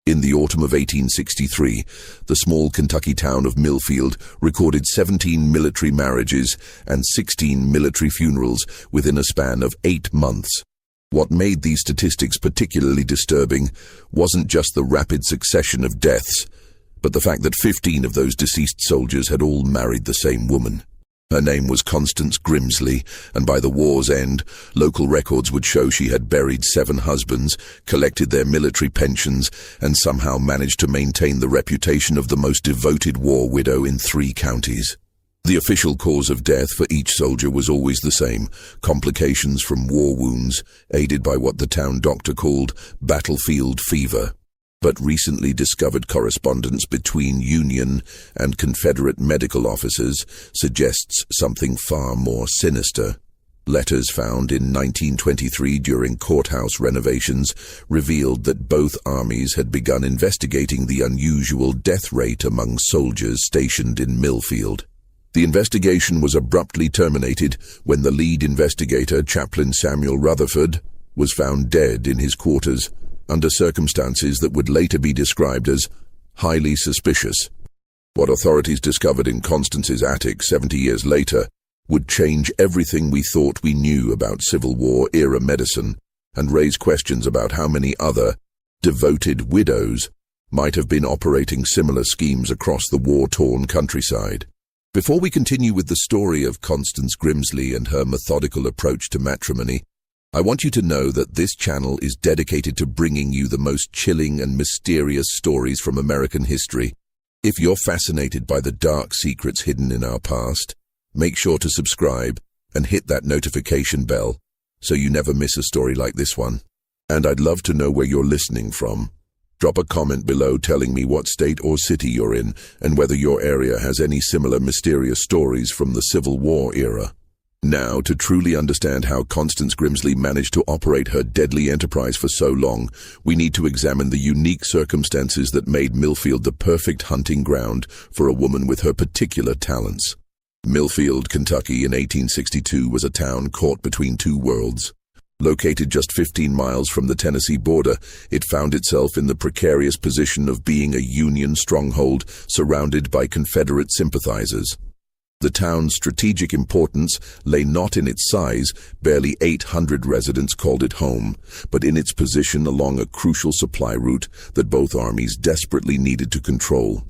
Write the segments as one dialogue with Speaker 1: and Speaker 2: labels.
Speaker 1: In the autumn of 1863, the small Kentucky town of Millfield recorded 17 military marriages and 16 military funerals within a span of 8 months. What made these statistics particularly disturbing wasn't just the rapid succession of deaths, but the fact that 15 of those deceased soldiers had all married the same woman. Her name was Constance Grimsley, and by the war's end, local records would show she had buried 7 husbands, collected their military pensions, and somehow managed to maintain the reputation of the most devoted war widow in 3 counties. The official cause of death for each soldier was always the same: complications from war wounds, aided by what the town doctor called battlefield fever. But recently discovered correspondence between Union and Confederate medical officers suggests something far more sinister. Letters found in 1923 during courthouse renovations revealed that both armies had begun investigating the unusual death rate among soldiers stationed in Millfield. The investigation was abruptly terminated when the lead investigator, Chaplain Samuel Rutherford, was found dead in his quarters, under circumstances that would later be described as highly suspicious. What authorities discovered in Constance's attic 70 years later would change everything we thought we knew about Civil War-era medicine and raise questions about how many other devoted widows might have been operating similar schemes across the war-torn countryside. Before we continue with the story of Constance Grimsley and her methodical approach to matrimony, I want you to know that this channel is dedicated to bringing you the most chilling and mysterious stories from American history. If you're fascinated by the dark secrets hidden in our past, make sure to subscribe and hit that notification bell so you never miss a story like this one. And I'd love to know where you're listening from. Drop a comment below telling me what state or city you're in and whether your area has any similar mysterious stories from the Civil War era. Now, to truly understand how Constance Grimsley managed to operate her deadly enterprise for so long, we need to examine the unique circumstances that made Millfield the perfect hunting ground for a woman with her particular talents. Millfield, Kentucky in 1862 was a town caught between 2 worlds. Located just 15 miles from the Tennessee border, it found itself in the precarious position of being a Union stronghold surrounded by Confederate sympathizers. The town's strategic importance lay not in its size, barely 800 residents called it home, but in its position along a crucial supply route that both armies desperately needed to control.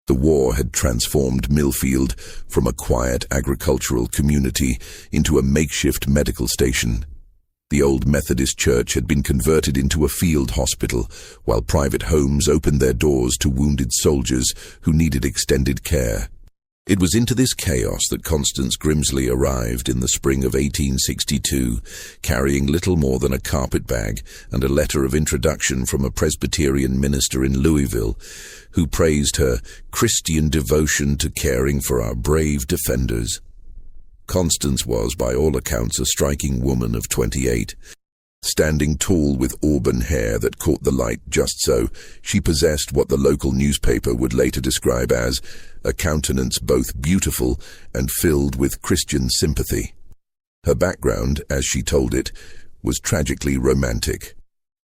Speaker 1: The war had transformed Millfield from a quiet agricultural community into a makeshift medical station. The old Methodist church had been converted into a field hospital, while private homes opened their doors to wounded soldiers who needed extended care. It was into this chaos that Constance Grimsley arrived in the spring of 1862, carrying little more than a carpet bag and a letter of introduction from a Presbyterian minister in Louisville, who praised her Christian devotion to caring for our brave defenders. Constance was, by all accounts, a striking woman of 28. Standing tall with auburn hair that caught the light just so, she possessed what the local newspaper would later describe as a countenance both beautiful and filled with Christian sympathy. Her background, as she told it, was tragically romantic.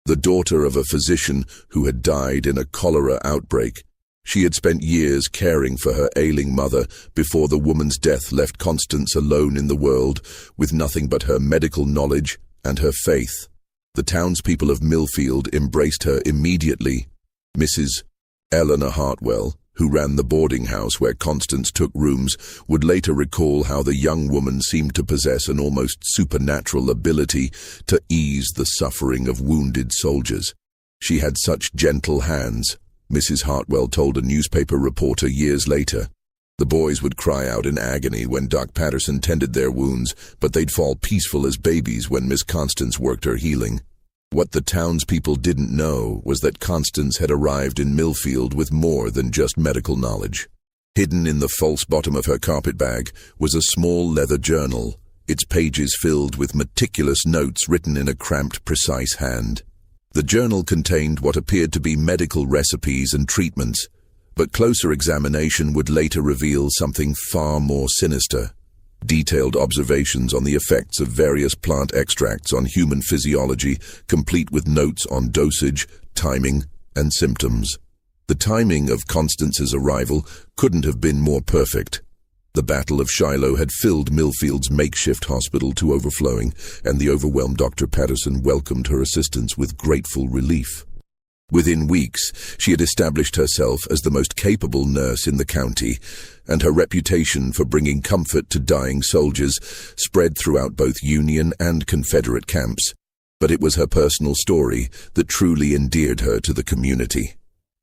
Speaker 1: The daughter of a physician who had died in a cholera outbreak, she had spent years caring for her ailing mother before the woman's death left Constance alone in the world with nothing but her medical knowledge and her faith. The townspeople of Millfield embraced her immediately. Mrs. Eleanor Hartwell, who ran the boarding house where Constance took rooms, would later recall how the young woman seemed to possess an almost supernatural ability to ease the suffering of wounded soldiers. She had such gentle hands, Mrs. Hartwell told a newspaper reporter years later. The boys would cry out in agony when Doc Patterson tended their wounds, but they'd fall peaceful as babies when Miss Constance worked her healing. What the townspeople didn't know was that Constance had arrived in Millfield with more than just medical knowledge. Hidden in the false bottom of her carpet bag was a small leather journal, its pages filled with meticulous notes written in a cramped, precise hand. The journal contained what appeared to be medical recipes and treatments, but closer examination would later reveal something far more sinister. Detailed observations on the effects of various plant extracts on human physiology, complete with notes on dosage, timing, and symptoms. The timing of Constance's arrival couldn't have been more perfect. The Battle of Shiloh had filled Millfield's makeshift hospital to overflowing, and the overwhelmed Dr. Patterson welcomed her assistance with grateful relief. Within weeks, she had established herself as the most capable nurse in the county, and her reputation for bringing comfort to dying soldiers spread throughout both Union and Confederate camps. But it was her personal story that truly endeared her to the community.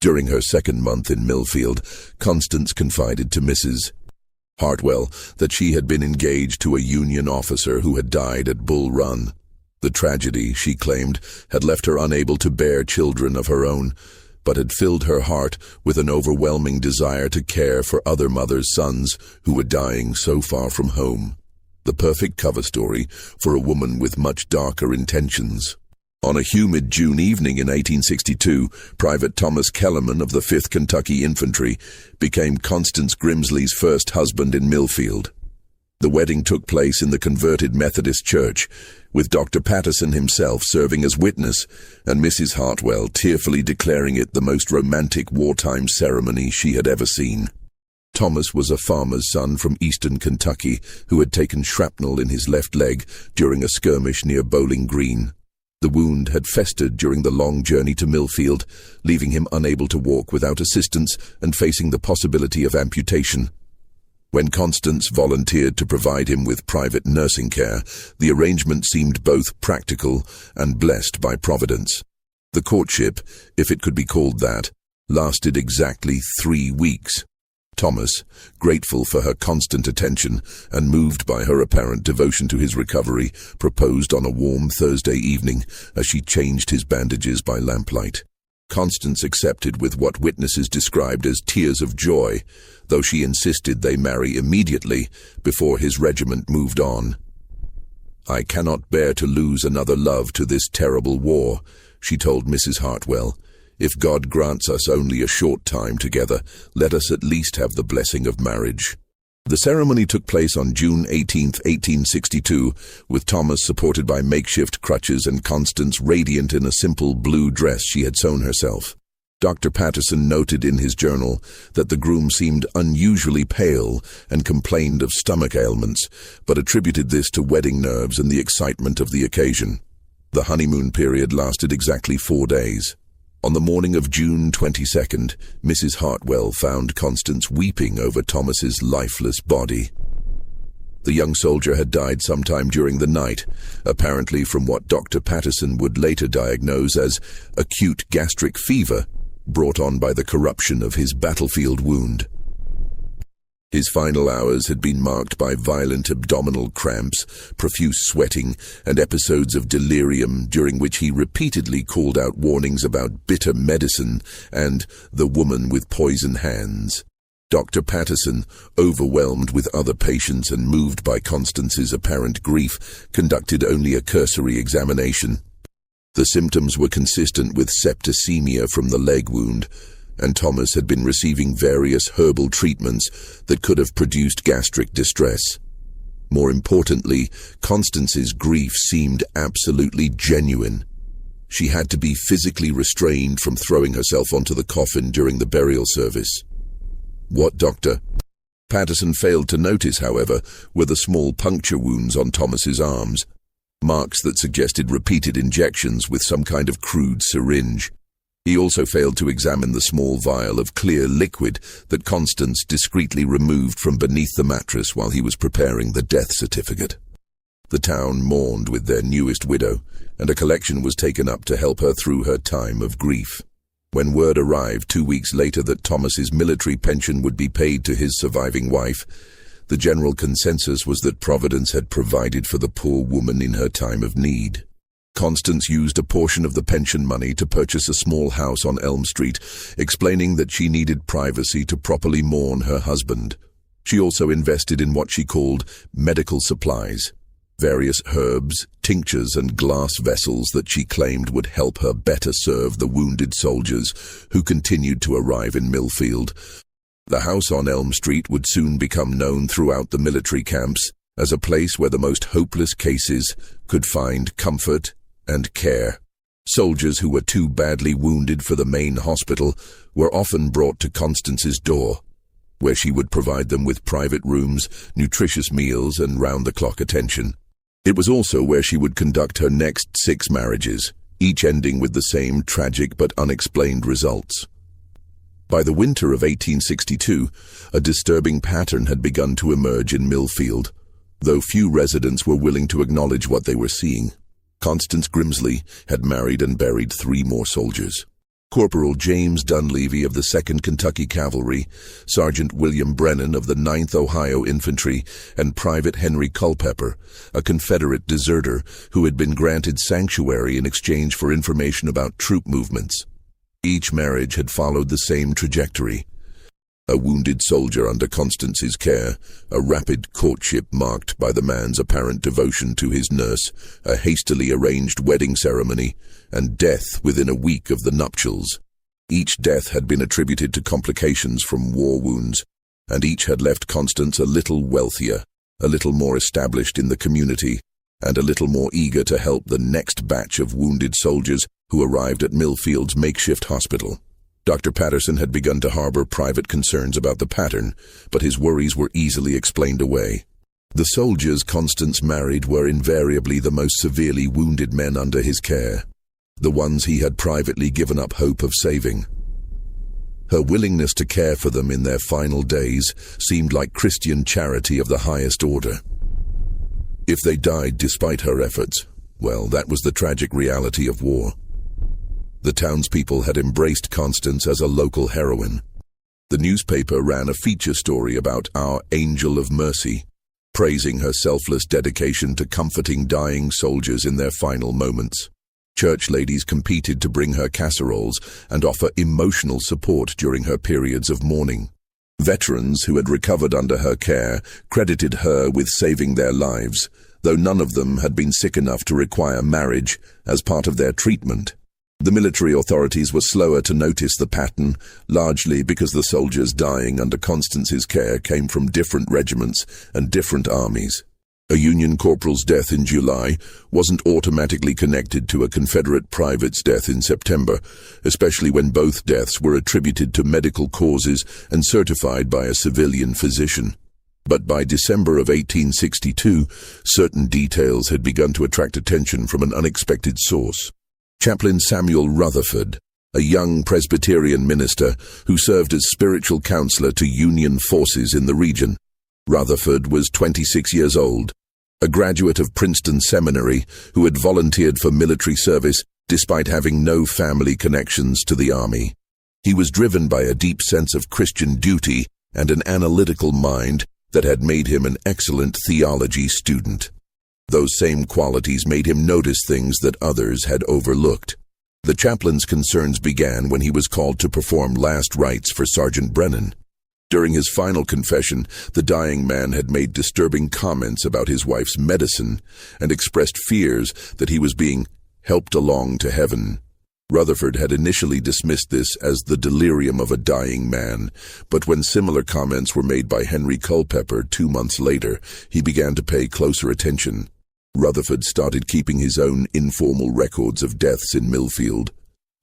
Speaker 1: During her second month in Millfield, Constance confided to Mrs. Hartwell that she had been engaged to a Union officer who had died at Bull Run. The tragedy, she claimed, had left her unable to bear children of her own, but had filled her heart with an overwhelming desire to care for other mothers' sons who were dying so far from home. The perfect cover story for a woman with much darker intentions. On a humid June evening in 1862, Private Thomas Kellerman of the 5th Kentucky Infantry became Constance Grimsley's first husband in Millfield. The wedding took place in the converted Methodist church, with Dr. Patterson himself serving as witness and Mrs. Hartwell tearfully declaring it the most romantic wartime ceremony she had ever seen. Thomas was a farmer's son from eastern Kentucky who had taken shrapnel in his left leg during a skirmish near Bowling Green. The wound had festered during the long journey to Millfield, leaving him unable to walk without assistance and facing the possibility of amputation. When Constance volunteered to provide him with private nursing care, the arrangement seemed both practical and blessed by Providence. The courtship, if it could be called that, lasted exactly 3 weeks. Thomas, grateful for her constant attention and moved by her apparent devotion to his recovery, proposed on a warm Thursday evening as she changed his bandages by lamplight. Constance accepted with what witnesses described as tears of joy, though she insisted they marry immediately before his regiment moved on. "I cannot bear to lose another love to this terrible war," she told Mrs. Hartwell. "If God grants us only a short time together, let us at least have the blessing of marriage." The ceremony took place on June 18, 1862, with Thomas supported by makeshift crutches and Constance radiant in a simple blue dress she had sewn herself. Dr. Patterson noted in his journal that the groom seemed unusually pale and complained of stomach ailments, but attributed this to wedding nerves and the excitement of the occasion. The honeymoon period lasted exactly 4 days. On the morning of June 22nd, Mrs. Hartwell found Constance weeping over Thomas's lifeless body. The young soldier had died sometime during the night, apparently from what Dr. Patterson would later diagnose as acute gastric fever, brought on by the corruption of his battlefield wound. His final hours had been marked by violent abdominal cramps, profuse sweating, and episodes of delirium during which he repeatedly called out warnings about bitter medicine and the woman with poison hands. Dr. Patterson, overwhelmed with other patients and moved by Constance's apparent grief, conducted only a cursory examination. The symptoms were consistent with septicemia from the leg wound, and Thomas had been receiving various herbal treatments that could have produced gastric distress. More importantly, Constance's grief seemed absolutely genuine. She had to be physically restrained from throwing herself onto the coffin during the burial service. What Dr. Patterson failed to notice, however, were the small puncture wounds on Thomas's arms, marks that suggested repeated injections with some kind of crude syringe. He also failed to examine the small vial of clear liquid that Constance discreetly removed from beneath the mattress while he was preparing the death certificate. The town mourned with their newest widow, and a collection was taken up to help her through her time of grief. When word arrived 2 weeks later that Thomas's military pension would be paid to his surviving wife, the general consensus was that Providence had provided for the poor woman in her time of need. Constance used a portion of the pension money to purchase a small house on Elm Street, explaining that she needed privacy to properly mourn her husband. She also invested in what she called medical supplies, various herbs, tinctures, and glass vessels that she claimed would help her better serve the wounded soldiers who continued to arrive in Millfield. The house on Elm Street would soon become known throughout the military camps as a place where the most hopeless cases could find comfort and care. Soldiers who were too badly wounded for the main hospital were often brought to Constance's door, where she would provide them with private rooms, nutritious meals, and round-the-clock attention. It was also where she would conduct her next 6 marriages, each ending with the same tragic but unexplained results. By the winter of 1862, a disturbing pattern had begun to emerge in Millfield, though few residents were willing to acknowledge what they were seeing. Constance Grimsley had married and buried 3 more soldiers. Corporal James Dunleavy of the 2nd Kentucky Cavalry, Sergeant William Brennan of the 9th Ohio Infantry, and Private Henry Culpeper, a Confederate deserter who had been granted sanctuary in exchange for information about troop movements. Each marriage had followed the same trajectory. A wounded soldier under Constance's care, a rapid courtship marked by the man's apparent devotion to his nurse, a hastily arranged wedding ceremony, and death within a week of the nuptials. Each death had been attributed to complications from war wounds, and each had left Constance a little wealthier, a little more established in the community, and a little more eager to help the next batch of wounded soldiers who arrived at Millfield's makeshift hospital. Dr. Patterson had begun to harbor private concerns about the pattern, but his worries were easily explained away. The soldiers Constance married were invariably the most severely wounded men under his care, the ones he had privately given up hope of saving. Her willingness to care for them in their final days seemed like Christian charity of the highest order. If they died despite her efforts, well, that was the tragic reality of war. The townspeople had embraced Constance as a local heroine. The newspaper ran a feature story about our Angel of Mercy, praising her selfless dedication to comforting dying soldiers in their final moments. Church ladies competed to bring her casseroles and offer emotional support during her periods of mourning. Veterans who had recovered under her care credited her with saving their lives, though none of them had been sick enough to require marriage as part of their treatment. The military authorities were slower to notice the pattern, largely because the soldiers dying under Constance's care came from different regiments and different armies. A Union corporal's death in July wasn't automatically connected to a Confederate private's death in September, especially when both deaths were attributed to medical causes and certified by a civilian physician. But by December of 1862, certain details had begun to attract attention from an unexpected source. Chaplain Samuel Rutherford, a young Presbyterian minister who served as spiritual counselor to Union forces in the region. Rutherford was 26 years old, a graduate of Princeton Seminary who had volunteered for military service despite having no family connections to the army. He was driven by a deep sense of Christian duty and an analytical mind that had made him an excellent theology student. Those same qualities made him notice things that others had overlooked. The chaplain's concerns began when he was called to perform last rites for Sergeant Brennan. During his final confession, the dying man had made disturbing comments about his wife's medicine and expressed fears that he was being helped along to heaven. Rutherford had initially dismissed this as the delirium of a dying man, but when similar comments were made by Henry Culpeper 2 months later, he began to pay closer attention. Rutherford started keeping his own informal records of deaths in Millfield,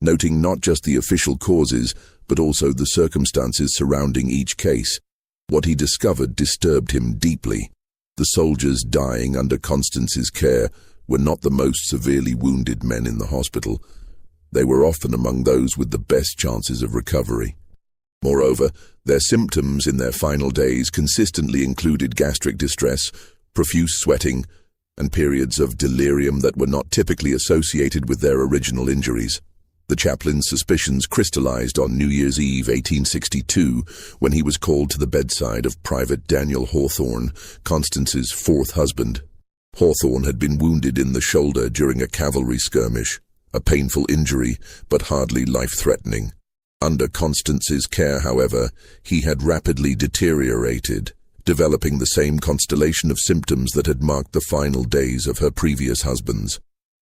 Speaker 1: noting not just the official causes, but also the circumstances surrounding each case. What he discovered disturbed him deeply. The soldiers dying under Constance's care were not the most severely wounded men in the hospital. They were often among those with the best chances of recovery. Moreover, their symptoms in their final days consistently included gastric distress, profuse sweating, and periods of delirium that were not typically associated with their original injuries. The chaplain's suspicions crystallized on New Year's Eve 1862 when he was called to the bedside of Private Daniel Hawthorne, Constance's 4th husband. Hawthorne had been wounded in the shoulder during a cavalry skirmish, a painful injury, but hardly life-threatening. Under Constance's care, however, he had rapidly deteriorated, developing the same constellation of symptoms that had marked the final days of her previous husbands.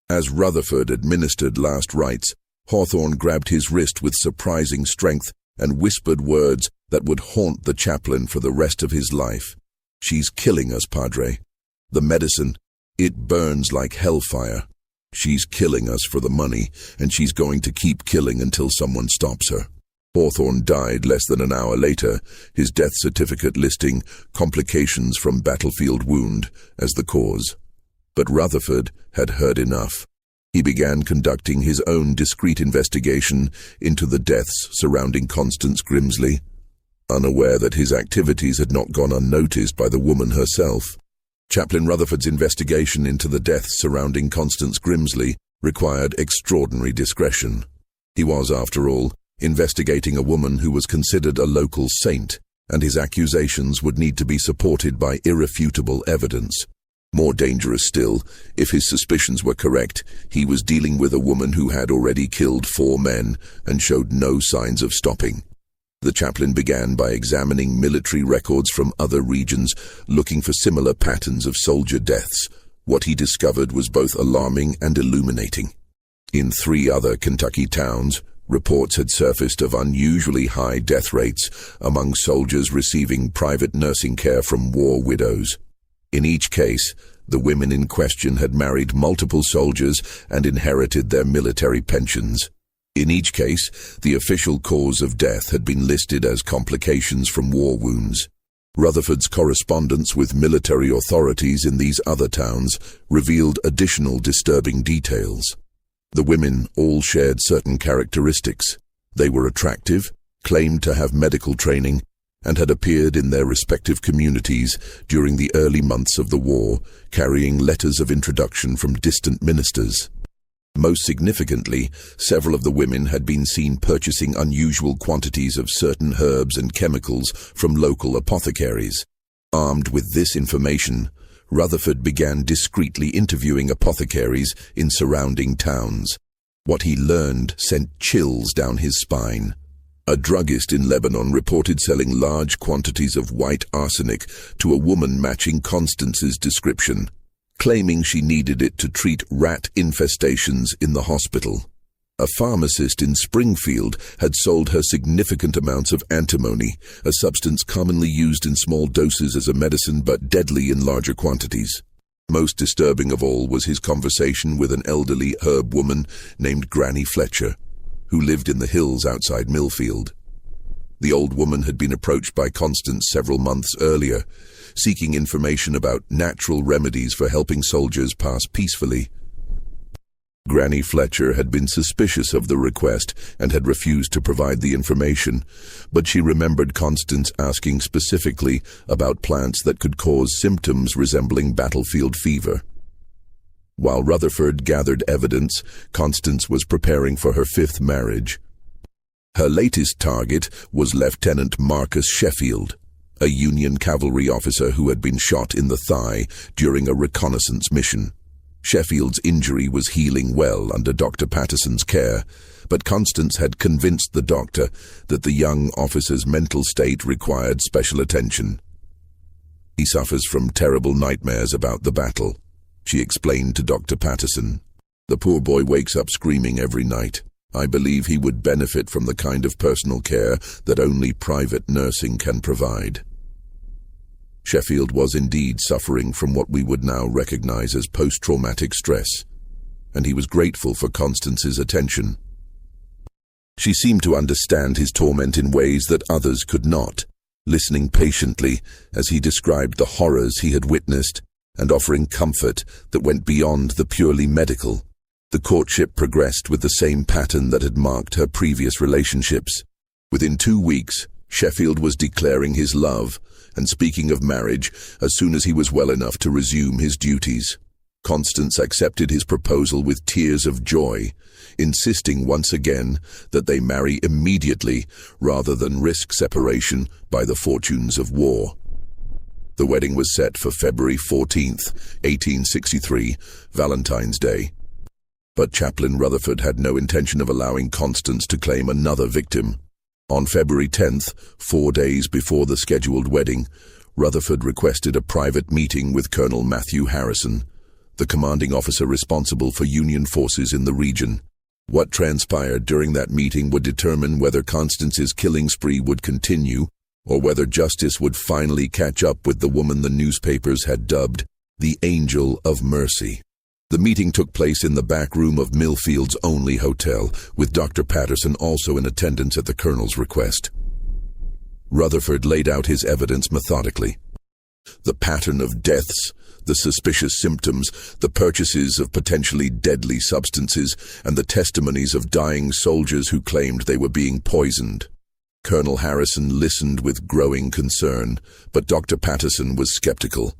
Speaker 1: As Rutherford administered last rites, Hawthorne grabbed his wrist with surprising strength and whispered words that would haunt the chaplain for the rest of his life. "She's killing us, Padre. The medicine, it burns like hellfire. She's killing us for the money, and she's going to keep killing until someone stops her. Hawthorne died less than an hour later, his death certificate listing complications from battlefield wound as the cause. But Rutherford had heard enough. He began conducting his own discreet investigation into the deaths surrounding Constance Grimsley, unaware that his activities had not gone unnoticed by the woman herself. Chaplain Rutherford's investigation into the deaths surrounding Constance Grimsley required extraordinary discretion. He was, after all, investigating a woman who was considered a local saint, and his accusations would need to be supported by irrefutable evidence. More dangerous still, if his suspicions were correct, he was dealing with a woman who had already killed 4 men and showed no signs of stopping. The chaplain began by examining military records from other regions, looking for similar patterns of soldier deaths. What he discovered was both alarming and illuminating. In 3 other Kentucky towns, reports had surfaced of unusually high death rates among soldiers receiving private nursing care from war widows. In each case, the women in question had married multiple soldiers and inherited their military pensions. In each case, the official cause of death had been listed as complications from war wounds. Rutherford's correspondence with military authorities in these other towns revealed additional disturbing details. The women all shared certain characteristics. They were attractive, claimed to have medical training, and had appeared in their respective communities during the early months of the war, carrying letters of introduction from distant ministers. Most significantly, several of the women had been seen purchasing unusual quantities of certain herbs and chemicals from local apothecaries. Armed with this information, Rutherford began discreetly interviewing apothecaries in surrounding towns. What he learned sent chills down his spine. A druggist in Lebanon reported selling large quantities of white arsenic to a woman matching Constance's description, claiming she needed it to treat rat infestations in the hospital. A pharmacist in Springfield had sold her significant amounts of antimony, a substance commonly used in small doses as a medicine but deadly in larger quantities. Most disturbing of all was his conversation with an elderly herb woman named Granny Fletcher, who lived in the hills outside Millfield. The old woman had been approached by Constance several months earlier, seeking information about natural remedies for helping soldiers pass peacefully. Granny Fletcher had been suspicious of the request and had refused to provide the information, but she remembered Constance asking specifically about plants that could cause symptoms resembling battlefield fever. While Rutherford gathered evidence, Constance was preparing for her 5th marriage. Her latest target was Lieutenant Marcus Sheffield, a Union cavalry officer who had been shot in the thigh during a reconnaissance mission. Sheffield's injury was healing well under Dr. Patterson's care, but Constance had convinced the doctor that the young officer's mental state required special attention. "He suffers from terrible nightmares about the battle," she explained to Dr. Patterson. "The poor boy wakes up screaming every night. I believe he would benefit from the kind of personal care that only private nursing can provide." Sheffield was indeed suffering from what we would now recognize as post-traumatic stress, and he was grateful for Constance's attention. She seemed to understand his torment in ways that others could not, listening patiently as he described the horrors he had witnessed and offering comfort that went beyond the purely medical. The courtship progressed with the same pattern that had marked her previous relationships. Within 2 weeks, Sheffield was declaring his love and speaking of marriage as soon as he was well enough to resume his duties. Constance accepted his proposal with tears of joy, insisting once again that they marry immediately rather than risk separation by the fortunes of war. The wedding was set for February 14th, 1863, Valentine's Day. But Chaplain Rutherford had no intention of allowing Constance to claim another victim. On February 10th, 4 days before the scheduled wedding, Rutherford requested a private meeting with Colonel Matthew Harrison, the commanding officer responsible for Union forces in the region. What transpired during that meeting would determine whether Constance's killing spree would continue or whether justice would finally catch up with the woman the newspapers had dubbed the Angel of Mercy. The meeting took place in the back room of Millfield's only hotel, with Dr. Patterson also in attendance at the Colonel's request. Rutherford laid out his evidence methodically. The pattern of deaths, the suspicious symptoms, the purchases of potentially deadly substances, and the testimonies of dying soldiers who claimed they were being poisoned. Colonel Harrison listened with growing concern, but Dr. Patterson was skeptical.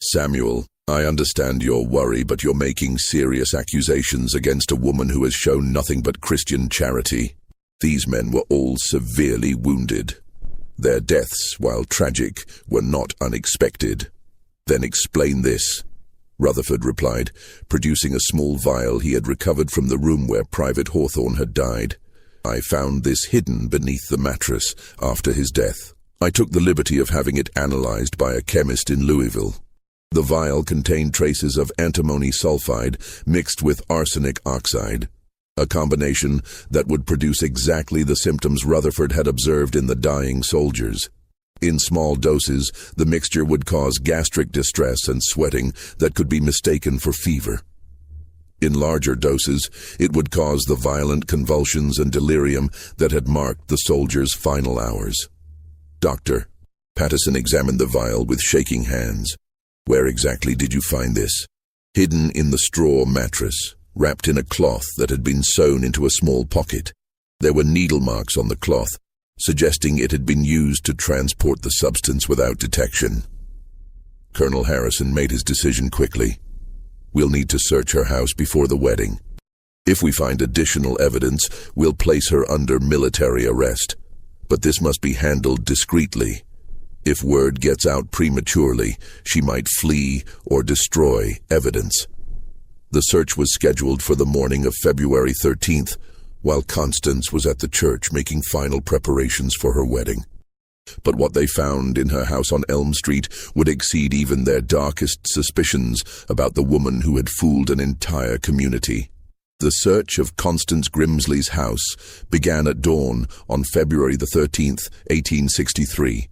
Speaker 1: "Samuel, I understand your worry, but you're making serious accusations against a woman who has shown nothing but Christian charity. These men were all severely wounded. Their deaths, while tragic, were not unexpected." "Then explain this," Rutherford replied, producing a small vial he had recovered from the room where Private Hawthorne had died. "I found this hidden beneath the mattress after his death. I took the liberty of having it analyzed by a chemist in Louisville. The vial contained traces of antimony sulfide mixed with arsenic oxide, a combination that would produce exactly the symptoms Rutherford had observed in the dying soldiers. In small doses, the mixture would cause gastric distress and sweating that could be mistaken for fever. In larger doses, it would cause the violent convulsions and delirium that had marked the soldiers' final hours. "Doctor," Patterson examined the vial with shaking hands. "Where exactly did you find this?" "Hidden in the straw mattress, wrapped in a cloth that had been sewn into a small pocket. There were needle marks on the cloth, suggesting it had been used to transport the substance without detection." Colonel Harrison made his decision quickly. "We'll need to search her house before the wedding. If we find additional evidence, we'll place her under military arrest. But this must be handled discreetly. If word gets out prematurely, she might flee or destroy evidence." The search was scheduled for the morning of February 13th, while Constance was at the church making final preparations for her wedding. But what they found in her house on Elm Street would exceed even their darkest suspicions about the woman who had fooled an entire community. The search of Constance Grimsley's house began at dawn on February the 13th, 1863.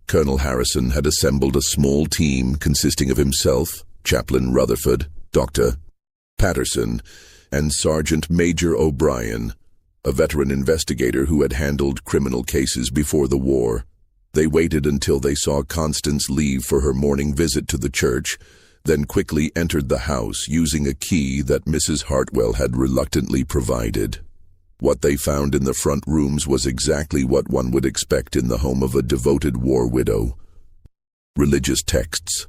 Speaker 1: Colonel Harrison had assembled a small team consisting of himself, Chaplain Rutherford, Dr. Patterson, and Sergeant Major O'Brien, a veteran investigator who had handled criminal cases before the war. They waited until they saw Constance leave for her morning visit to the church, then quickly entered the house using a key that Mrs. Hartwell had reluctantly provided. What they found in the front rooms was exactly what one would expect in the home of a devoted war widow. Religious texts,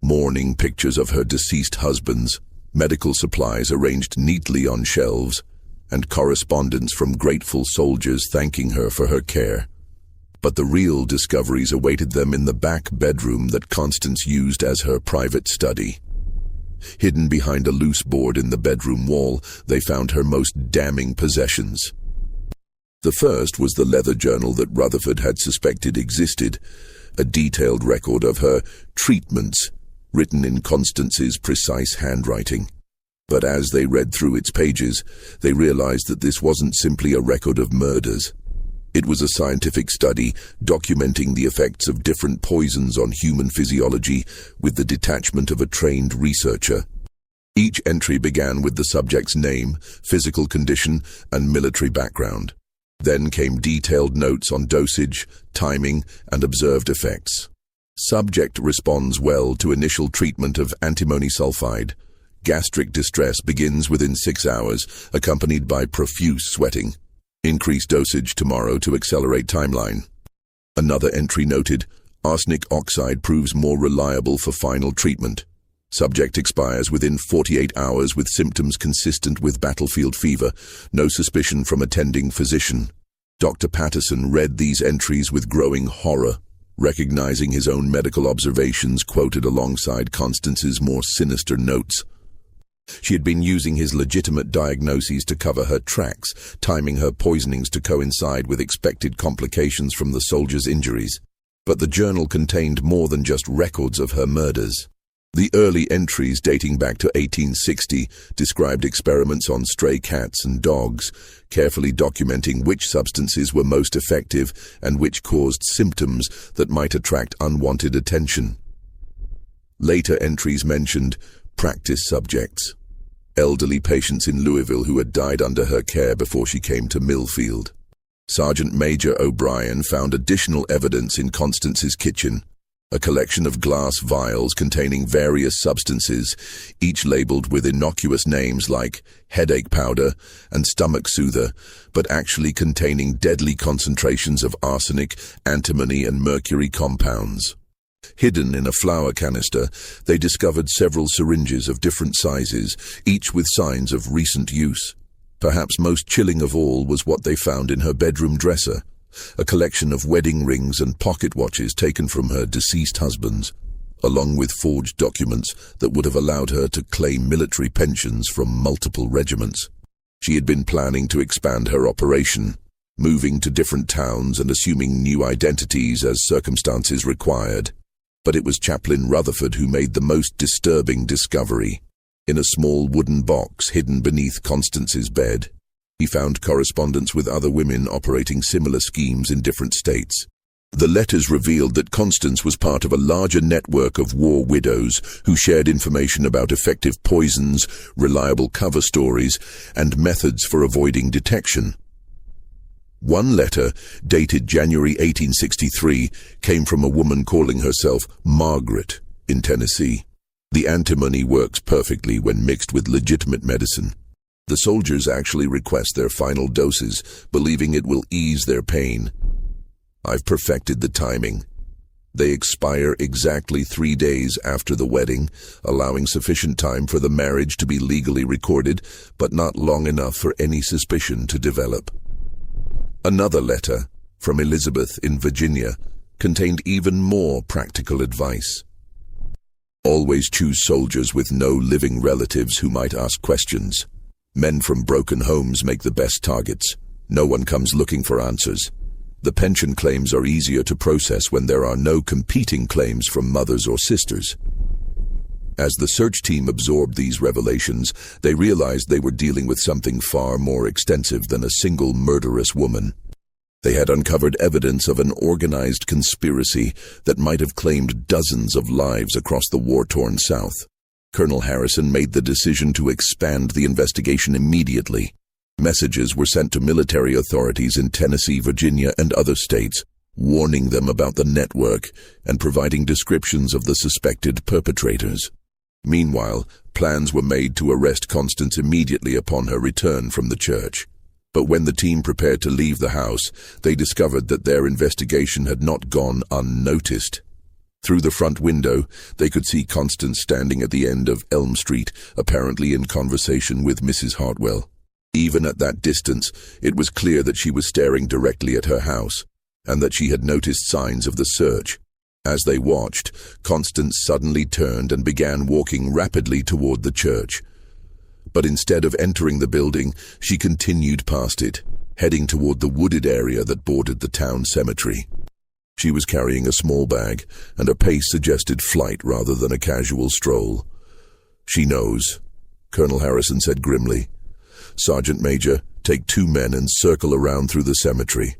Speaker 1: mourning pictures of her deceased husbands, medical supplies arranged neatly on shelves, and correspondence from grateful soldiers thanking her for her care. But the real discoveries awaited them in the back bedroom that Constance used as her private study. Hidden behind a loose board in the bedroom wall, they found her most damning possessions. The first was the leather journal that Rutherford had suspected existed, a detailed record of her treatments, written in Constance's precise handwriting. But as they read through its pages, they realized that this wasn't simply a record of murders. It was a scientific study documenting the effects of different poisons on human physiology with the detachment of a trained researcher. Each entry began with the subject's name, physical condition, and military background. Then came detailed notes on dosage, timing, and observed effects. Subject responds well to initial treatment of antimony sulfide. Gastric distress begins within 6 hours, accompanied by profuse sweating. Increase dosage tomorrow to accelerate timeline. Another entry noted, arsenic oxide proves more reliable for final treatment. Subject expires within 48 hours with symptoms consistent with battlefield fever. No suspicion from attending physician. Dr. Patterson read these entries with growing horror, recognizing his own medical observations quoted alongside Constance's more sinister notes. She had been using his legitimate diagnoses to cover her tracks, timing her poisonings to coincide with expected complications from the soldiers' injuries. But the journal contained more than just records of her murders. The early entries dating back to 1860 described experiments on stray cats and dogs, carefully documenting which substances were most effective and which caused symptoms that might attract unwanted attention. Later entries mentioned practice subjects. Elderly patients in Louisville who had died under her care before she came to Millfield. Sergeant Major O'Brien found additional evidence in Constance's kitchen, a collection of glass vials containing various substances, each labeled with innocuous names like headache powder and stomach soother, but actually containing deadly concentrations of arsenic, antimony, and mercury compounds. Hidden in a flour canister, they discovered several syringes of different sizes, each with signs of recent use. Perhaps most chilling of all was what they found in her bedroom dresser, a collection of wedding rings and pocket watches taken from her deceased husbands, along with forged documents that would have allowed her to claim military pensions from multiple regiments. She had been planning to expand her operation, moving to different towns and assuming new identities as circumstances required. But it was Chaplain Rutherford who made the most disturbing discovery. In a small wooden box hidden beneath Constance's bed, he found correspondence with other women operating similar schemes in different states. The letters revealed that Constance was part of a larger network of war widows who shared information about effective poisons, reliable cover stories, and methods for avoiding detection. One letter, dated January 1863, came from a woman calling herself Margaret in Tennessee. The antimony works perfectly when mixed with legitimate medicine. The soldiers actually request their final doses, believing it will ease their pain. I've perfected the timing. They expire exactly 3 days after the wedding, allowing sufficient time for the marriage to be legally recorded, but not long enough for any suspicion to develop. Another letter, from Elizabeth in Virginia, contained even more practical advice. Always choose soldiers with no living relatives who might ask questions. Men from broken homes make the best targets. No one comes looking for answers. The pension claims are easier to process when there are no competing claims from mothers or sisters. As the search team absorbed these revelations, they realized they were dealing with something far more extensive than a single murderous woman. They had uncovered evidence of an organized conspiracy that might have claimed dozens of lives across the war-torn South. Colonel Harrison made the decision to expand the investigation immediately. Messages were sent to military authorities in Tennessee, Virginia, and other states, warning them about the network and providing descriptions of the suspected perpetrators. Meanwhile, plans were made to arrest Constance immediately upon her return from the church. But when the team prepared to leave the house, they discovered that their investigation had not gone unnoticed. Through the front window, they could see Constance standing at the end of Elm Street, apparently in conversation with Mrs. Hartwell. Even at that distance, it was clear that she was staring directly at her house, and that she had noticed signs of the search. As they watched, Constance suddenly turned and began walking rapidly toward the church. But instead of entering the building, she continued past it, heading toward the wooded area that bordered the town cemetery. She was carrying a small bag, and her pace suggested flight rather than a casual stroll. "She knows," Colonel Harrison said grimly. "Sergeant Major, take 2 men and circle around through the cemetery.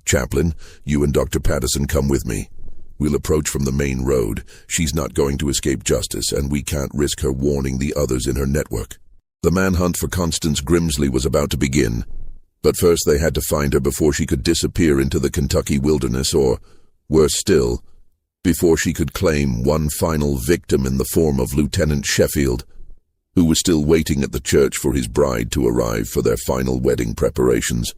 Speaker 1: Chaplain, you and Dr. Patterson come with me. We'll approach from the main road. She's not going to escape justice, and we can't risk her warning the others in her network." The manhunt for Constance Grimsley was about to begin, but first they had to find her before she could disappear into the Kentucky wilderness, or, worse still, before she could claim one final victim in the form of Lieutenant Sheffield, who was still waiting at the church for his bride to arrive for their final wedding preparations.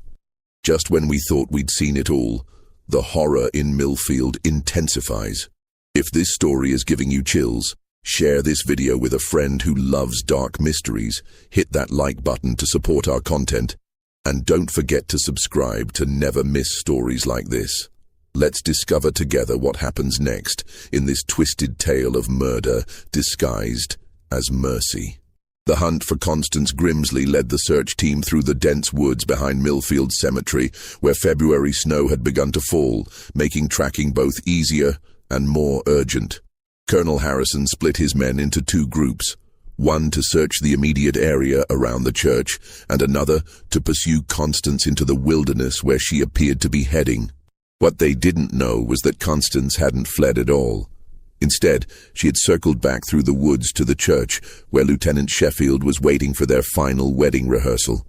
Speaker 1: Just when we thought we'd seen it all, the horror in Millfield intensifies. If this story is giving you chills, share this video with a friend who loves dark mysteries, hit that like button to support our content, and don't forget to subscribe to never miss stories like this. Let's discover together what happens next in this twisted tale of murder disguised as mercy. The hunt for Constance Grimsley led the search team through the dense woods behind Millfield Cemetery, where February snow had begun to fall, making tracking both easier and more urgent. Colonel Harrison split his men into 2 groups, one to search the immediate area around the church, and another to pursue Constance into the wilderness where she appeared to be heading. What they didn't know was that Constance hadn't fled at all. Instead, she had circled back through the woods to the church, where Lieutenant Sheffield was waiting for their final wedding rehearsal.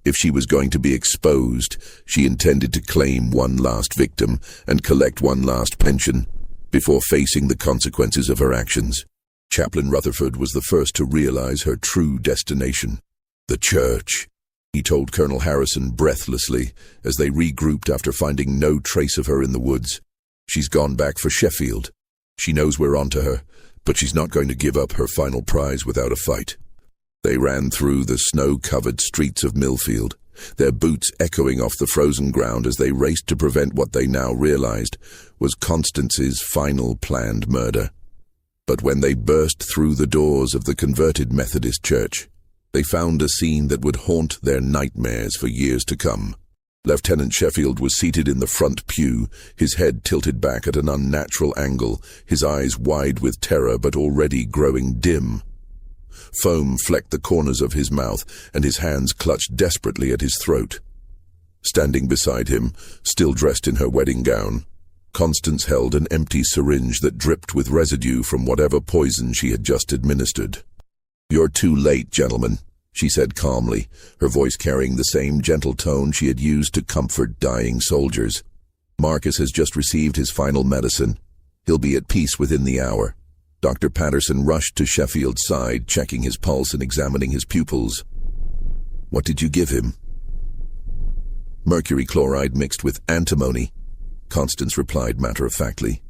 Speaker 1: If she was going to be exposed, she intended to claim one last victim and collect one last pension, before facing the consequences of her actions. Chaplain Rutherford was the first to realize her true destination. The church, he told Colonel Harrison breathlessly, as they regrouped after finding no trace of her in the woods. She's gone back for Sheffield. She knows we're onto her, but she's not going to give up her final prize without a fight. They ran through the snow-covered streets of Millfield, their boots echoing off the frozen ground as they raced to prevent what they now realized was Constance's final planned murder. But when they burst through the doors of the converted Methodist church, they found a scene that would haunt their nightmares for years to come. Lieutenant Sheffield was seated in the front pew, his head tilted back at an unnatural angle, his eyes wide with terror but already growing dim. Foam flecked the corners of his mouth, and his hands clutched desperately at his throat. Standing beside him, still dressed in her wedding gown, Constance held an empty syringe that dripped with residue from whatever poison she had just administered. "You're too late, gentlemen," she said calmly, her voice carrying the same gentle tone she had used to comfort dying soldiers. "Marcus has just received his final medicine. He'll be at peace within the hour." Dr. Patterson rushed to Sheffield's side, checking his pulse and examining his pupils. "What did you give him?" "Mercury chloride mixed with antimony," Constance replied matter-of-factly.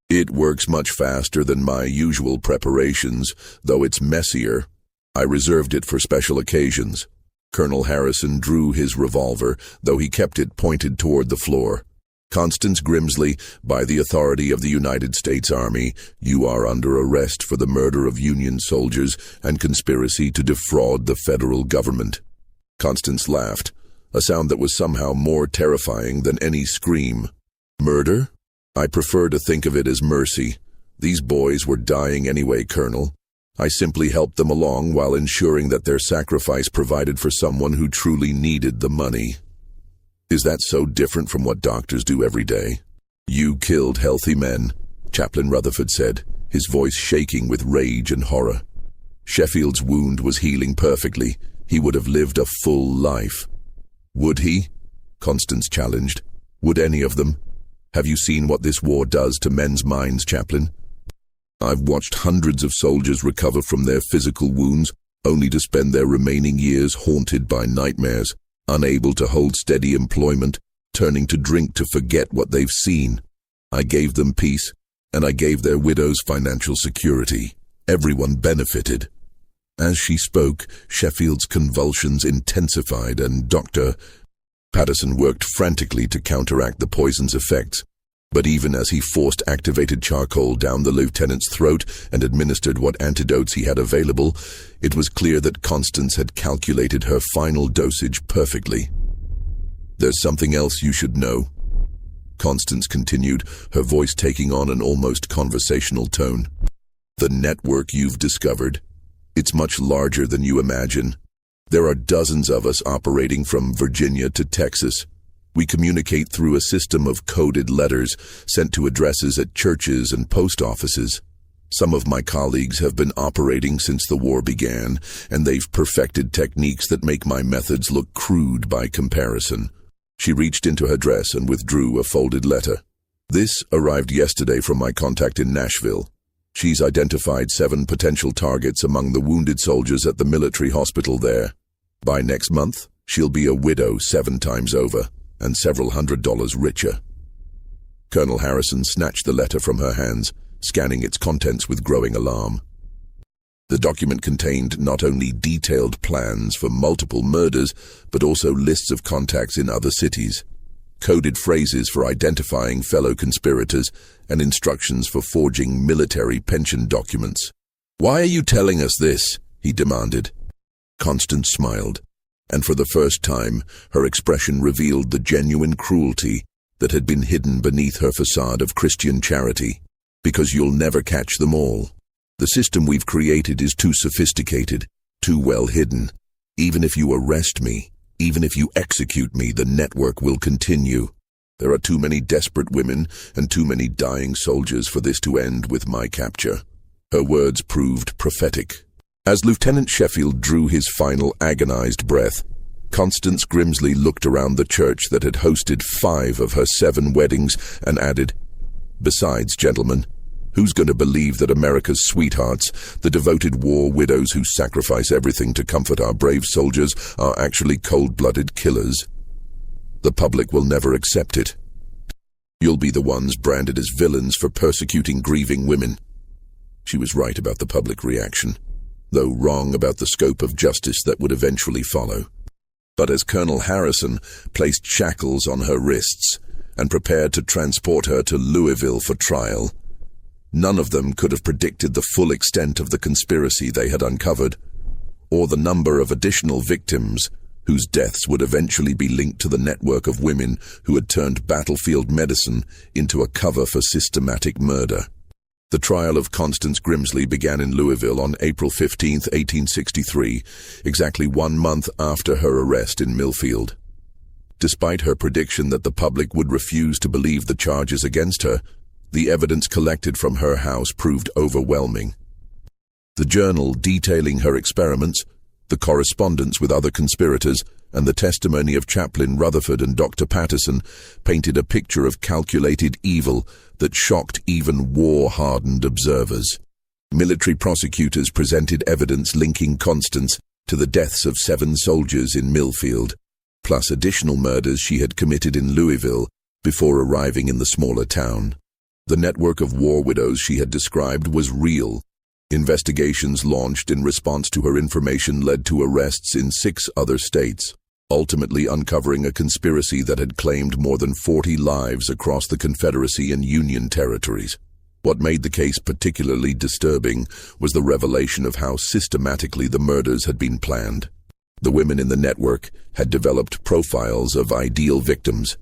Speaker 1: "It works much faster than my usual preparations, though it's messier. I reserved it for special occasions." Colonel Harrison drew his revolver, though he kept it pointed toward the floor. "Constance Grimsley, by the authority of the United States Army, you are under arrest for the murder of Union soldiers and conspiracy to defraud the federal government." Constance laughed, a sound that was somehow more terrifying than any scream. "Murder? I prefer to think of it as mercy. These boys were dying anyway, Colonel. I simply helped them along while ensuring that their sacrifice provided for someone who truly needed the money." "Is that so different from what doctors do every day?" "You killed healthy men," Chaplain Rutherford said, his voice shaking with rage and horror. "Sheffield's wound was healing perfectly. He would have lived a full life." "Would he?" Constance challenged. "Would any of them? Have you seen what this war does to men's minds, Chaplain? I've watched hundreds of soldiers recover from their physical wounds, only to spend their remaining years haunted by nightmares, unable to hold steady employment, turning to drink to forget what they've seen. I gave them peace, and I gave their widows financial security. Everyone benefited." As she spoke, Sheffield's convulsions intensified, and Dr. Patterson worked frantically to counteract the poison's effects. But even as he forced activated charcoal down the lieutenant's throat and administered what antidotes he had available, it was clear that Constance had calculated her final dosage perfectly. "There's something else you should know," Constance continued, her voice taking on an almost conversational tone. "The network you've discovered, it's much larger than you imagine. There are dozens of us operating from Virginia to Texas. We communicate through a system of coded letters sent to addresses at churches and post offices. Some of my colleagues have been operating since the war began, and they've perfected techniques that make my methods look crude by comparison." She reached into her dress and withdrew a folded letter. "This arrived yesterday from my contact in Nashville. She's identified 7 potential targets among the wounded soldiers at the military hospital there. By next month, she'll be a widow 7 times over, and several $100s richer." Colonel Harrison snatched the letter from her hands, scanning its contents with growing alarm. The document contained not only detailed plans for multiple murders, but also lists of contacts in other cities, coded phrases for identifying fellow conspirators, and instructions for forging military pension documents. "Why are you telling us this?" he demanded. Constance smiled, and for the first time, her expression revealed the genuine cruelty that had been hidden beneath her facade of Christian charity. "Because you'll never catch them all. The system we've created is too sophisticated, too well hidden. Even if you arrest me, even if you execute me, the network will continue. There are too many desperate women and too many dying soldiers for this to end with my capture." Her words proved prophetic. As Lieutenant Sheffield drew his final agonized breath, Constance Grimsley looked around the church that had hosted 5 of her 7 weddings and added, "Besides, gentlemen, who's going to believe that America's sweethearts, the devoted war widows who sacrifice everything to comfort our brave soldiers, are actually cold-blooded killers? The public will never accept it. You'll be the ones branded as villains for persecuting grieving women." She was right about the public reaction, though wrong about the scope of justice that would eventually follow. But as Colonel Harrison placed shackles on her wrists and prepared to transport her to Louisville for trial, none of them could have predicted the full extent of the conspiracy they had uncovered, or the number of additional victims whose deaths would eventually be linked to the network of women who had turned battlefield medicine into a cover for systematic murder. The trial of Constance Grimsley began in Louisville on April 15, 1863, exactly 1 month after her arrest in Millfield. Despite her prediction that the public would refuse to believe the charges against her, the evidence collected from her house proved overwhelming. The journal detailing her experiments, the correspondence with other conspirators, and the testimony of Chaplain Rutherford and Dr. Patterson painted a picture of calculated evil that shocked even war-hardened observers. Military prosecutors presented evidence linking Constance to the deaths of 7 soldiers in Millfield, plus additional murders she had committed in Louisville before arriving in the smaller town. The network of war widows she had described was real. Investigations launched in response to her information led to arrests in 6 other states, ultimately uncovering a conspiracy that had claimed more than 40 lives across the Confederacy and Union territories. What made the case particularly disturbing was the revelation of how systematically the murders had been planned. The women in the network had developed profiles of ideal victims: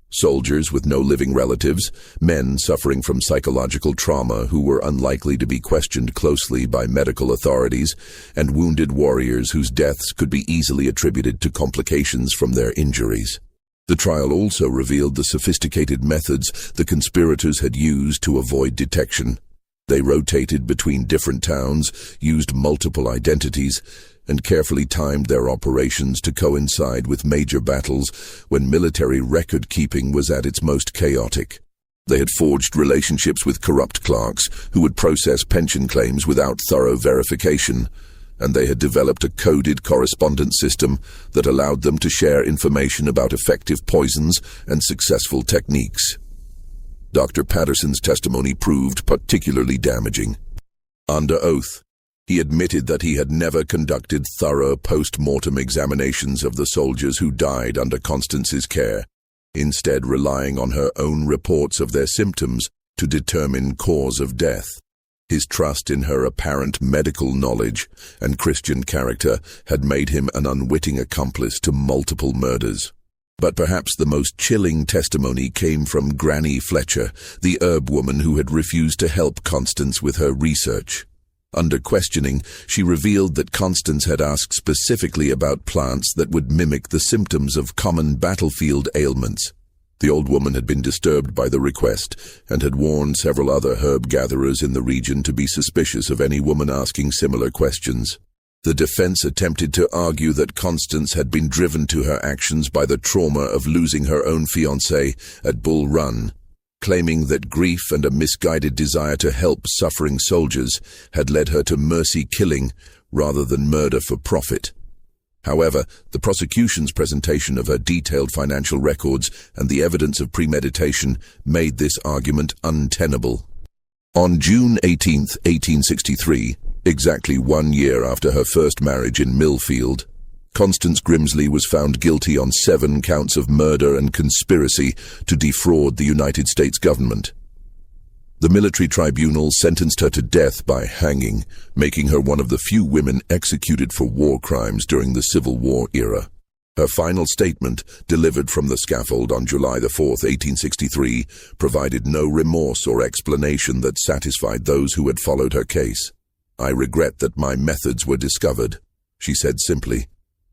Speaker 1: soldiers with no living relatives, men suffering from psychological trauma who were unlikely to be questioned closely by medical authorities, and wounded warriors whose deaths could be easily attributed to complications from their injuries. The trial also revealed the sophisticated methods the conspirators had used to avoid detection. They rotated between different towns, used multiple identities, and carefully timed their operations to coincide with major battles when military record-keeping was at its most chaotic. They had forged relationships with corrupt clerks who would process pension claims without thorough verification, and they had developed a coded correspondence system that allowed them to share information about effective poisons and successful techniques. Dr. Patterson's testimony proved particularly damaging. Under oath, he admitted that he had never conducted thorough post-mortem examinations of the soldiers who died under Constance's care, instead relying on her own reports of their symptoms to determine cause of death. His trust in her apparent medical knowledge and Christian character had made him an unwitting accomplice to multiple murders. But perhaps the most chilling testimony came from Granny Fletcher, the herb woman who had refused to help Constance with her research. Under questioning, she revealed that Constance had asked specifically about plants that would mimic the symptoms of common battlefield ailments. The old woman had been disturbed by the request and had warned several other herb gatherers in the region to be suspicious of any woman asking similar questions. The defense attempted to argue that Constance had been driven to her actions by the trauma of losing her own fiancé at Bull Run, claiming that grief and a misguided desire to help suffering soldiers had led her to mercy killing rather than murder for profit. However, the prosecution's presentation of her detailed financial records and the evidence of premeditation made this argument untenable. On June 18, 1863, exactly 1 year after her first marriage in Millfield, Constance Grimsley was found guilty on 7 counts of murder and conspiracy to defraud the United States government. The military tribunal sentenced her to death by hanging, making her one of the few women executed for war crimes during the Civil War era. Her final statement, delivered from the scaffold on July 4, 1863, provided no remorse or explanation that satisfied those who had followed her case. "I regret that my methods were discovered," she said simply.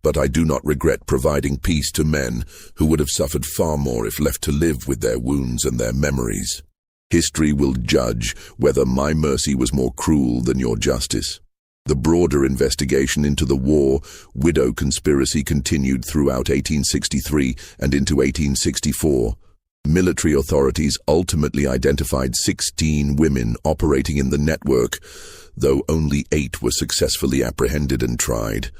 Speaker 1: But I do not regret providing peace to men who would have suffered far more if left to live with their wounds and their memories. History will judge whether my mercy was more cruel than your justice. The broader investigation into the war-widow conspiracy continued throughout 1863 and into 1864. Military authorities ultimately identified 16 women operating in the network, though only 8 were successfully apprehended and tried.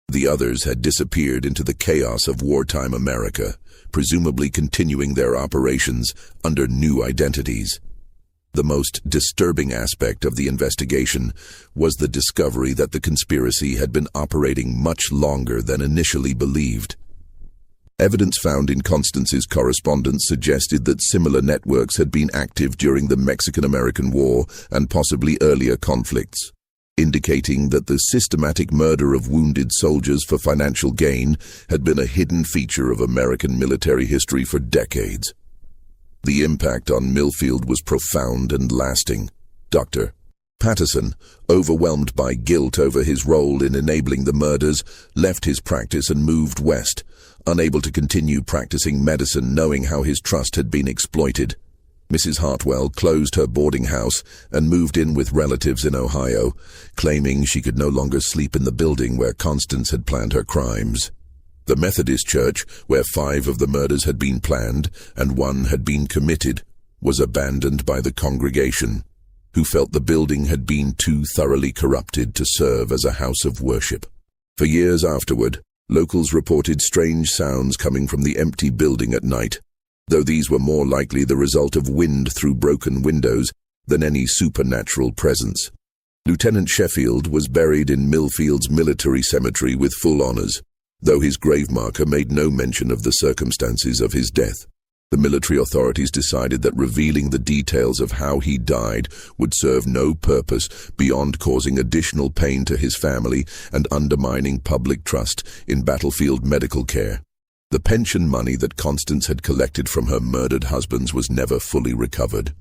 Speaker 1: The others had disappeared into the chaos of wartime America, presumably continuing their operations under new identities. The most disturbing aspect of the investigation was the discovery that the conspiracy had been operating much longer than initially believed. Evidence found in Constance's correspondence suggested that similar networks had been active during the Mexican-American War and possibly earlier conflicts, indicating that the systematic murder of wounded soldiers for financial gain had been a hidden feature of American military history for decades. The impact on Millfield was profound and lasting. Dr. Patterson, overwhelmed by guilt over his role in enabling the murders, left his practice and moved west, unable to continue practicing medicine knowing how his trust had been exploited. Mrs. Hartwell closed her boarding house and moved in with relatives in Ohio, claiming she could no longer sleep in the building where Constance had planned her crimes. The Methodist Church, where 5 of the murders had been planned and 1 had been committed, was abandoned by the congregation, who felt the building had been too thoroughly corrupted to serve as a house of worship. For years afterward, locals reported strange sounds coming from the empty building at night, though these were more likely the result of wind through broken windows than any supernatural presence. Lieutenant Sheffield was buried in Millfield's military cemetery with full honors, though his grave marker made no mention of the circumstances of his death. The military authorities decided that revealing the details of how he died would serve no purpose beyond causing additional pain to his family and undermining public trust in battlefield medical care. The pension money that Constance had collected from her murdered husbands was never fully recovered.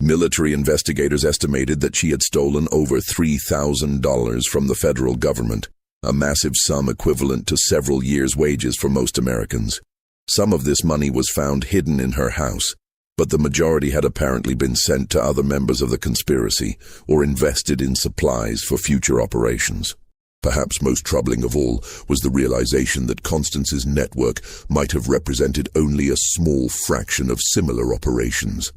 Speaker 1: Military investigators estimated that she had stolen over $3,000 from the federal government, a massive sum equivalent to several years' wages for most Americans. Some of this money was found hidden in her house, but the majority had apparently been sent to other members of the conspiracy or invested in supplies for future operations. Perhaps most troubling of all was the realization that Constance's network might have represented only a small fraction of similar operations.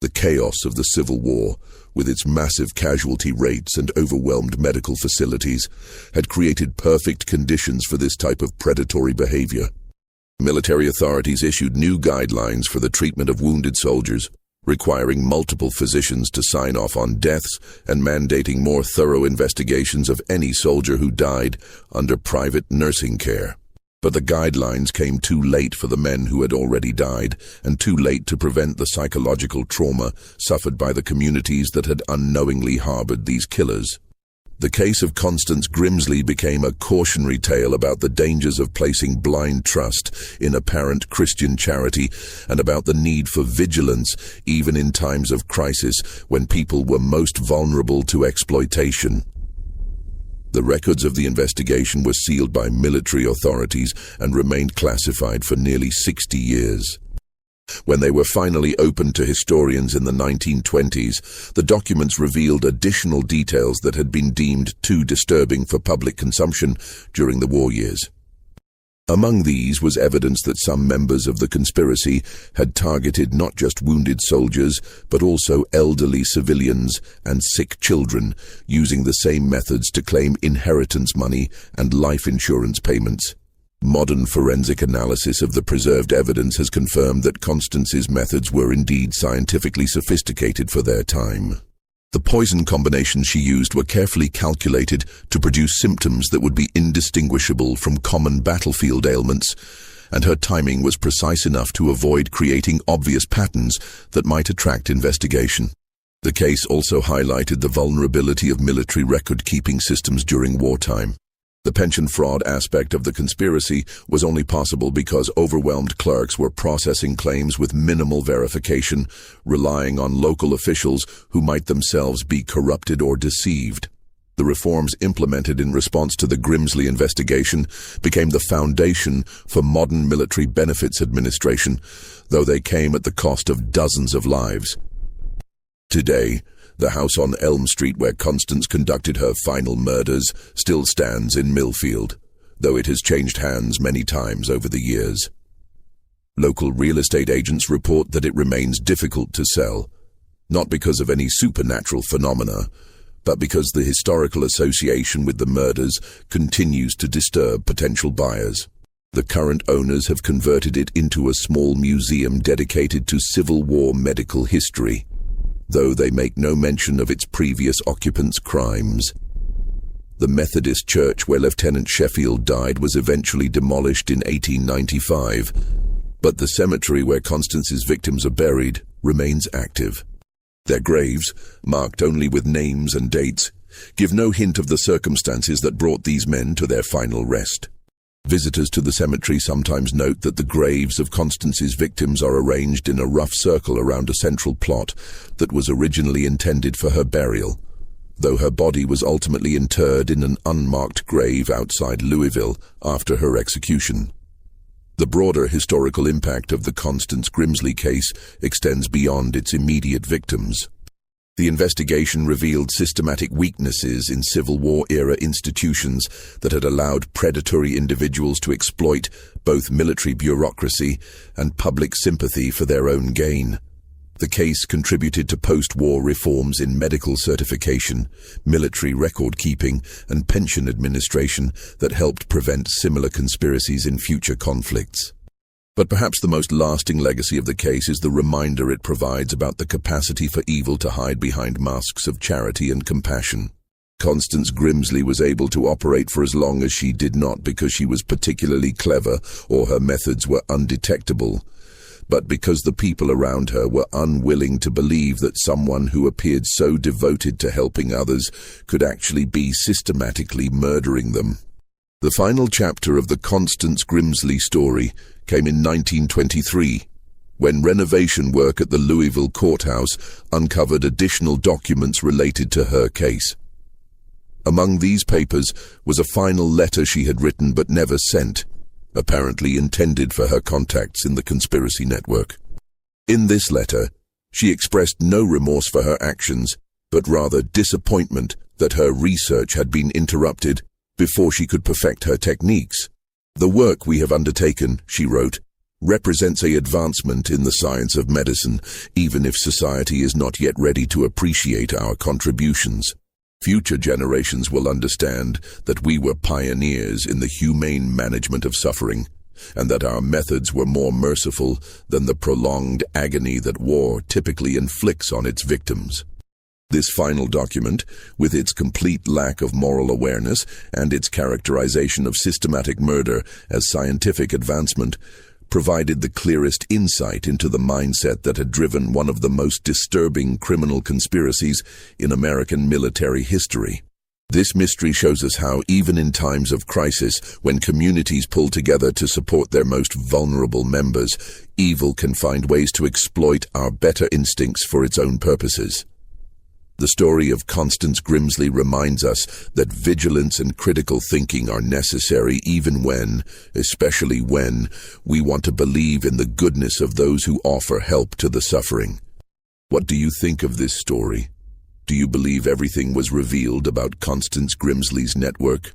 Speaker 1: The chaos of the Civil War, with its massive casualty rates and overwhelmed medical facilities, had created perfect conditions for this type of predatory behavior. Military authorities issued new guidelines for the treatment of wounded soldiers, requiring multiple physicians to sign off on deaths and mandating more thorough investigations of any soldier who died under private nursing care. But the guidelines came too late for the men who had already died, and too late to prevent the psychological trauma suffered by the communities that had unknowingly harbored these killers. The case of Constance Grimsley became a cautionary tale about the dangers of placing blind trust in apparent Christian charity and about the need for vigilance even in times of crisis when people were most vulnerable to exploitation. The records of the investigation were sealed by military authorities and remained classified for nearly 60 years. When they were finally opened to historians in the 1920s, the documents revealed additional details that had been deemed too disturbing for public consumption during the war years. Among these was evidence that some members of the conspiracy had targeted not just wounded soldiers, but also elderly civilians and sick children, using the same methods to claim inheritance money and life insurance payments. Modern forensic analysis of the preserved evidence has confirmed that Constance's methods were indeed scientifically sophisticated for their time. The poison combinations she used were carefully calculated to produce symptoms that would be indistinguishable from common battlefield ailments, and her timing was precise enough to avoid creating obvious patterns that might attract investigation. The case also highlighted the vulnerability of military record-keeping systems during wartime. The pension fraud aspect of the conspiracy was only possible because overwhelmed clerks were processing claims with minimal verification, relying on local officials who might themselves be corrupted or deceived. The reforms implemented in response to the Grimsley investigation became the foundation for modern military benefits administration, though they came at the cost of dozens of lives. Today, the house on Elm Street where Constance conducted her final murders still stands in Millfield, though it has changed hands many times over the years. Local real estate agents report that it remains difficult to sell, not because of any supernatural phenomena, but because the historical association with the murders continues to disturb potential buyers. The current owners have converted it into a small museum dedicated to Civil War medical history, though they make no mention of its previous occupants' crimes. The Methodist church where Lieutenant Sheffield died was eventually demolished in 1895, but the cemetery where Constance's victims are buried remains active. Their graves, marked only with names and dates, give no hint of the circumstances that brought these men to their final rest. Visitors to the cemetery sometimes note that the graves of Constance's victims are arranged in a rough circle around a central plot that was originally intended for her burial, though her body was ultimately interred in an unmarked grave outside Louisville after her execution. The broader historical impact of the Constance Grimsley case extends beyond its immediate victims. The investigation revealed systematic weaknesses in Civil War-era institutions that had allowed predatory individuals to exploit both military bureaucracy and public sympathy for their own gain. The case contributed to post-war reforms in medical certification, military record-keeping, and pension administration that helped prevent similar conspiracies in future conflicts. But perhaps the most lasting legacy of the case is the reminder it provides about the capacity for evil to hide behind masks of charity and compassion. Constance Grimsley was able to operate for as long as she did not because she was particularly clever or her methods were undetectable, but because the people around her were unwilling to believe that someone who appeared so devoted to helping others could actually be systematically murdering them. The final chapter of the Constance Grimsley story came in 1923, when renovation work at the Louisville courthouse uncovered additional documents related to her case. Among these papers was a final letter she had written but never sent, apparently intended for her contacts in the conspiracy network. In this letter, she expressed no remorse for her actions, but rather disappointment that her research had been interrupted before she could perfect her techniques. "The work we have undertaken," she wrote, "represents an advancement in the science of medicine, even if society is not yet ready to appreciate our contributions. Future generations will understand that we were pioneers in the humane management of suffering, and that our methods were more merciful than the prolonged agony that war typically inflicts on its victims." This final document, with its complete lack of moral awareness and its characterization of systematic murder as scientific advancement, provided the clearest insight into the mindset that had driven one of the most disturbing criminal conspiracies in American military history. This mystery shows us how, even in times of crisis, when communities pull together to support their most vulnerable members, evil can find ways to exploit our better instincts for its own purposes. The story of Constance Grimsley reminds us that vigilance and critical thinking are necessary even when, especially when, we want to believe in the goodness of those who offer help to the suffering. What do you think of this story? Do you believe everything was revealed about Constance Grimsley's network?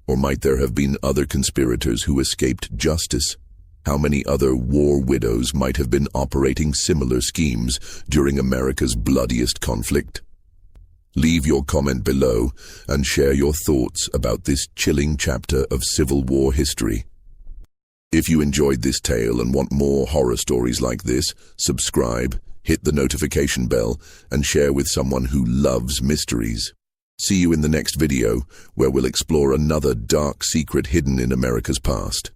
Speaker 1: Or might there have been other conspirators who escaped justice? How many other war widows might have been operating similar schemes during America's bloodiest conflict? Leave your comment below and share your thoughts about this chilling chapter of Civil War history. If you enjoyed this tale and want more horror stories like this, subscribe, hit the notification bell, and share with someone who loves mysteries. See you in the next video, where we'll explore another dark secret hidden in America's past.